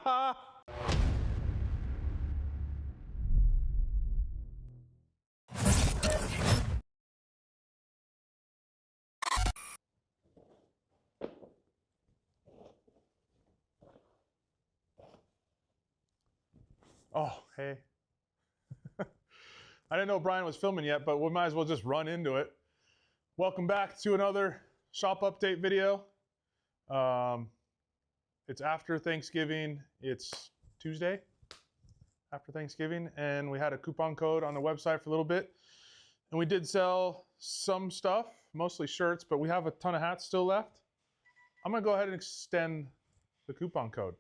Oh, hey. I didn't know Brian was filming yet, but we might as well just run into it. Welcome back to another shop update video. It's after Thanksgiving. It's Tuesday after Thanksgiving, and we had a coupon code on the website for a little bit. And we did sell some stuff, mostly shirts, but we have a ton of hats still left. I'm gonna go ahead and extend the coupon code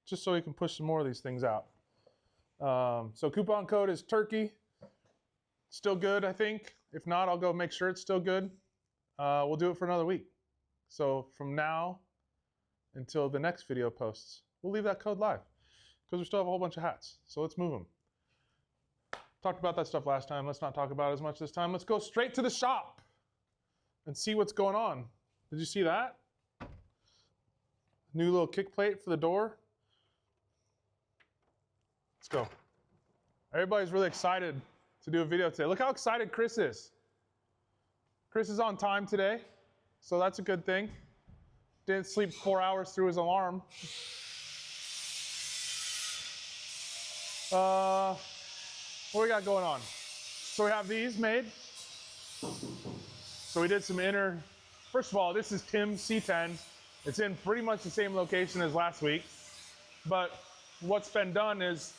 just so we can push some more of these things out. So coupon code is turkey. Still good, I think. If not, I'll go make sure it's still good. We'll do it for another week. So from now until the next video posts, we'll leave that code live because we still have a whole bunch of hats. So let's move them. Talked about that stuff last time. Let's not talk about it as much this time. Let's go straight to the shop and see what's going on. Did you see that? New little kick plate for the door. Let's go. Everybody's really excited to do a video today. Look how excited Chris is. Chris is on time today, so that's a good thing. Didn't sleep 4 hours through his alarm. What we got going on? So we have these made. So we did some inner, first of all, this is Tim's C10. It's in pretty much the same location as last week, but what's been done is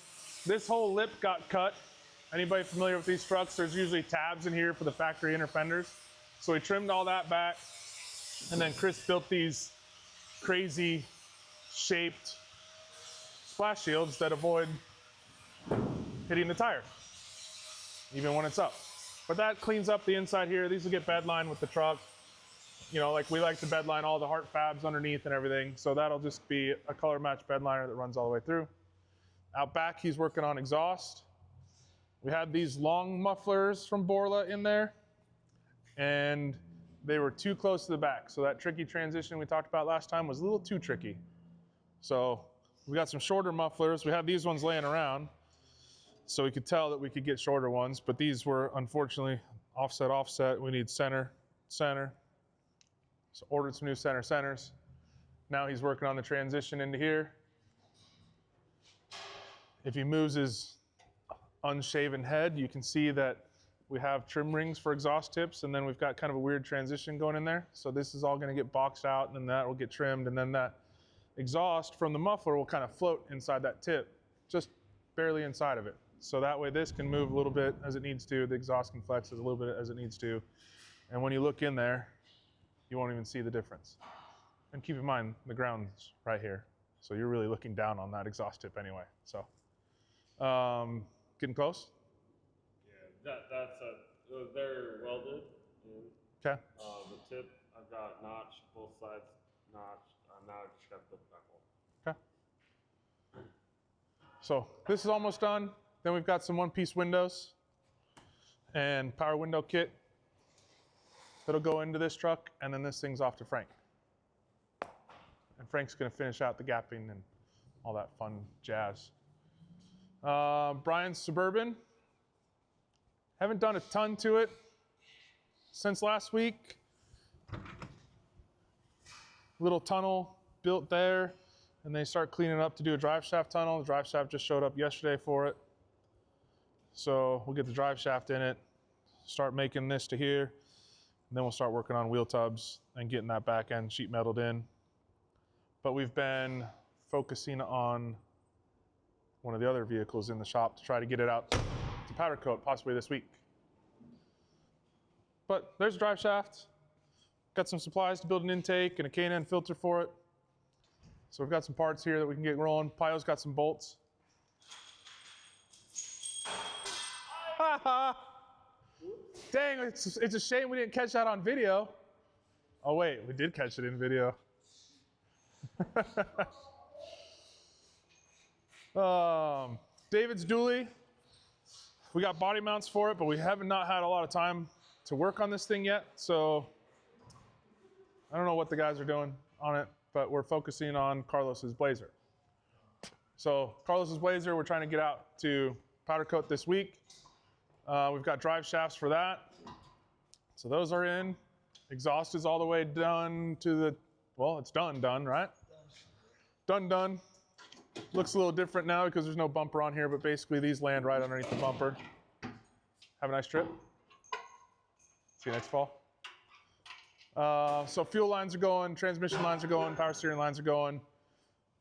this whole lip got cut. Anybody familiar with these trucks? There's usually tabs in here for the factory inner fenders. So we trimmed all that back, and then Chris built these crazy shaped splash shields that avoid hitting the tire, even when it's up. But that cleans up the inside here. These will get bedlined with the truck. You know, like we like to bedline all the heart fabs underneath and everything. So that'll just be a color match bedliner that runs all the way through. Out back, he's working on exhaust. We had these long mufflers from Borla in there, and they were too close to the back. So that tricky transition we talked about last time was a little too tricky. So we got some shorter mufflers. We had these ones laying around, so we could tell that we could get shorter ones, but these were unfortunately offset. We need center. So ordered some new centers. Now he's working on the transition into here. If he moves his unshaven head, you can see that we have trim rings for exhaust tips, and then we've got kind of a weird transition going in there. So this is all going to get boxed out, and then that will get trimmed, and then that exhaust from the muffler will kind of float inside that tip, just barely inside of it. So that way this can move a little bit as it needs to, the exhaust can flex a little bit as it needs to, and when you look in there, you won't even see the difference. And keep in mind, the ground's right here, so you're really looking down on that exhaust tip anyway. So getting close? Yeah, they're welded in. Okay. The tip, I've got notched, both sides notched. Now I just got to put it back on. Okay. So this is almost done. Then we've got some one-piece windows and power window kit that'll go into this truck, and then this thing's off to Frank. And Frank's gonna finish out the gapping and all that fun jazz. Brian's Suburban. Haven't done a ton to it since last week. Little tunnel built there, and they start cleaning up to do a drive shaft tunnel. The drive shaft just showed up yesterday for it. So we'll get the drive shaft in it, start making this to here, and then we'll start working on wheel tubs and getting that back end sheet metaled in. But we've been focusing on one of the other vehicles in the shop to try to get it out to powder coat possibly this week. But there's a drive shaft. Got some supplies to build an intake and a K&N filter for it. So we've got some parts here that we can get rolling. Pio's got some bolts. Dang, it's a shame we didn't catch that on video. Oh wait, we did catch it in video. David's dually. We got body mounts for it, but we have not had a lot of time to work on this thing yet. So I don't know what the guys are doing on it, but we're focusing on Carlos's Blazer. So Carlos's Blazer, we're trying to get out to powder coat this week. We've got drive shafts for that. So those are in. Exhaust is all the way done to the, well, it's done, right? Done. Looks a little different now because there's no bumper on here, but basically these land right underneath the bumper. Have a nice trip. See you next fall. So fuel lines are going, transmission lines are going, power steering lines are going.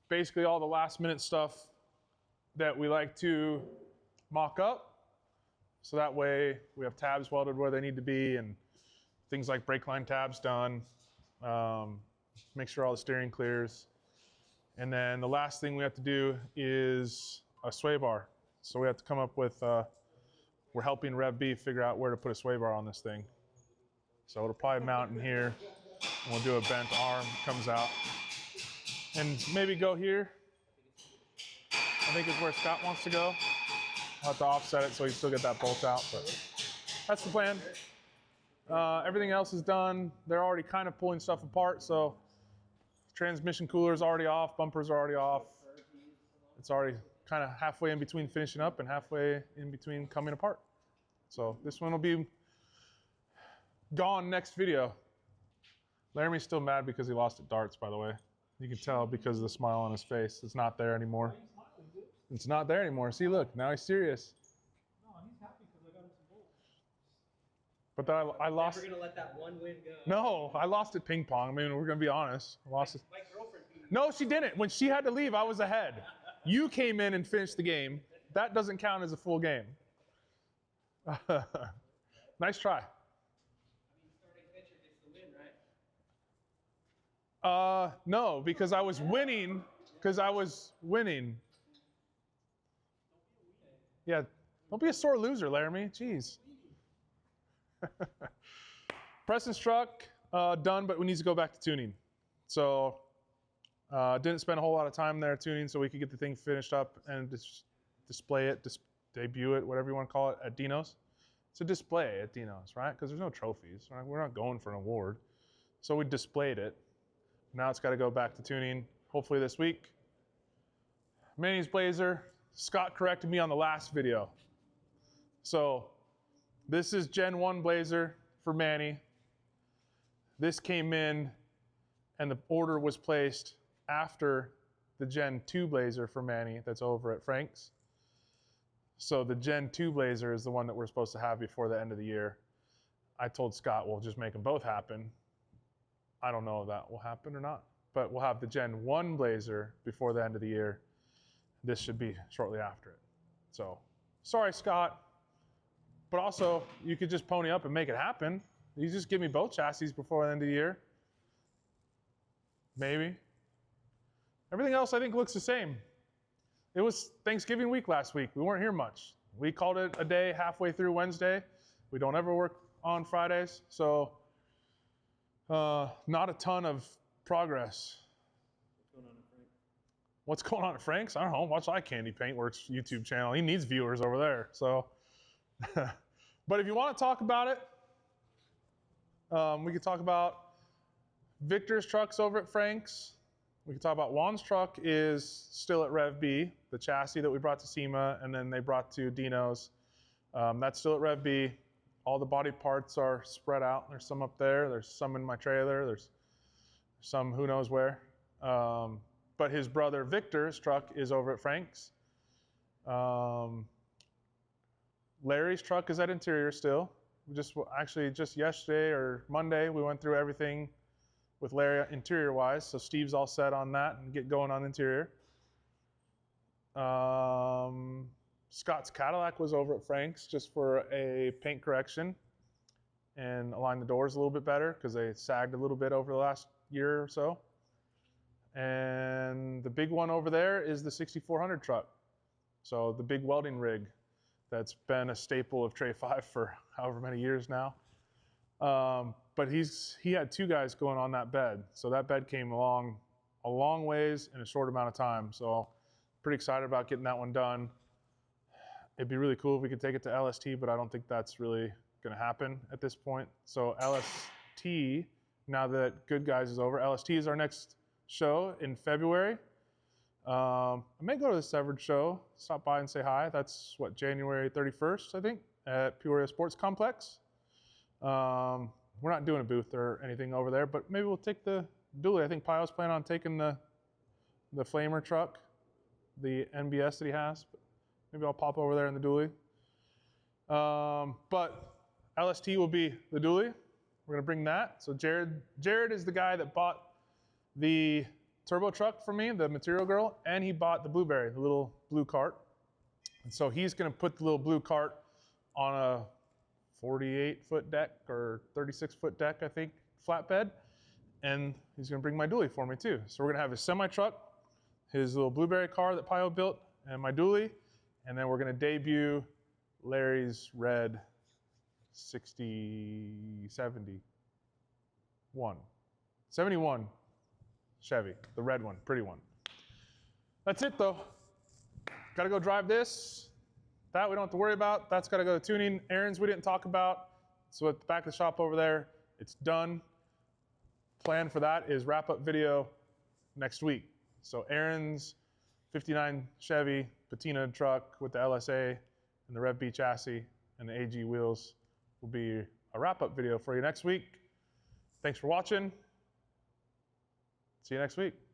Basically all the last minute stuff that we like to mock up. So that way we have tabs welded where they need to be and things like brake line tabs done. Make sure all the steering clears. And then the last thing we have to do is a sway bar. So we have to come up with, we're helping Rev B figure out where to put a sway bar on this thing. So it'll probably mount in here, and we'll do a bent arm, comes out. And maybe go here. I think is where Scott wants to go. I'll have to offset it so you still get that bolt out, but that's the plan. Everything else is done. They're already kind of pulling stuff apart, so transmission cooler is already off, bumpers are already off. It's already kind of halfway in between finishing up and halfway in between coming apart. So this one will be gone next video. Laramie's still mad because he lost at darts, by the way. You can tell because of the smile on his face. It's not there anymore. It's not there anymore. See, look, now he's serious. No, he's happy because I got him some gold. But then I lost. Never gonna let that one win go. No, I lost at ping pong. I mean, we're gonna be honest. I lost it. My girlfriend beat me. No, she didn't. When she had to leave, I was ahead. You came in and finished the game. That doesn't count as a full game. Nice try. Starting pitcher gets the win, right? No, because I was winning. Yeah, don't be a sore loser, Laramie. Jeez. Preston's truck done, but we need to go back to tuning. So didn't spend a whole lot of time there tuning so we could get the thing finished up and display it, debut it, whatever you want to call it, at Dino's. It's a display at Dino's, right? Because there's no trophies. Right? We're not going for an award. So we displayed it. Now it's got to go back to tuning, hopefully this week. Manny's Blazer. Scott corrected me on the last video. So this is Gen 1 Blazer for Manny. This came in and the order was placed after the Gen 2 Blazer for Manny that's over at Frank's. So the Gen 2 Blazer is the one that we're supposed to have before the end of the year. I told Scott, we'll just make them both happen. I don't know if that will happen or not, but we'll have the Gen 1 Blazer before the end of the year. This should be shortly after it. So, sorry, Scott. But also, you could just pony up and make it happen. You just give me both chassis before the end of the year. Maybe. Everything else I think looks the same. It was Thanksgiving week last week. We weren't here much. We called it a day halfway through Wednesday. We don't ever work on Fridays, so not a ton of progress. What's going on at Frank's? I don't know. Watch Eye Candy Paintworks YouTube channel. He needs viewers over there. So, but if you want to talk about it, we could talk about Victor's trucks over at Frank's. We could talk about Juan's truck is still at Rev B, the chassis that we brought to SEMA and then they brought to Dino's. That's still at Rev B. All the body parts are spread out. There's some up there. There's some in my trailer. There's some who knows where. But his brother Victor's truck is over at Frank's. Larry's truck is at Interior still. Actually just yesterday or Monday, we went through everything with Larry interior-wise. So Steve's all set on that and get going on interior. Scott's Cadillac was over at Frank's just for a paint correction and align the doors a little bit better because they sagged a little bit over the last year or so. And the big one over there is the 6400 truck. So the big welding rig that's been a staple of Tray 5 for however many years now. But he had two guys going on that bed. So that bed came along a long ways in a short amount of time. So pretty excited about getting that one done. It'd be really cool if we could take it to LST, but I don't think that's really gonna happen at this point. So LST, now that Good Guys is over, LST is our next show in February. I may go to the Severed show, stop by and say hi. That's what, January 31st, I think, at Peoria Sports Complex. We're not doing a booth or anything over there, but maybe we'll take the dually. I think Pio's planning on taking the Flamer truck, the NBS that he has. But maybe I'll pop over there in the dually. But LST will be the dually. We're gonna bring that. So Jared is the guy that bought the turbo truck for me, the Material Girl, and he bought the Blueberry, the little blue cart. And so he's gonna put the little blue cart on a 48-foot deck or 36-foot deck, I think, flatbed. And he's gonna bring my dually for me too. So we're gonna have his semi-truck, his little Blueberry car that Pio built, and my dually. And then we're gonna debut Larry's red 71 Chevy, the red one, pretty one. That's it though. Gotta go drive this. That we don't have to worry about. That's gotta go to tuning. Aaron's we didn't talk about. So at the back of the shop over there, it's done. Plan for that is wrap up video next week. So Aaron's 59 Chevy patina truck with the LSA and the Rev B chassis and the AG wheels will be a wrap up video for you next week. Thanks for watching. See you next week.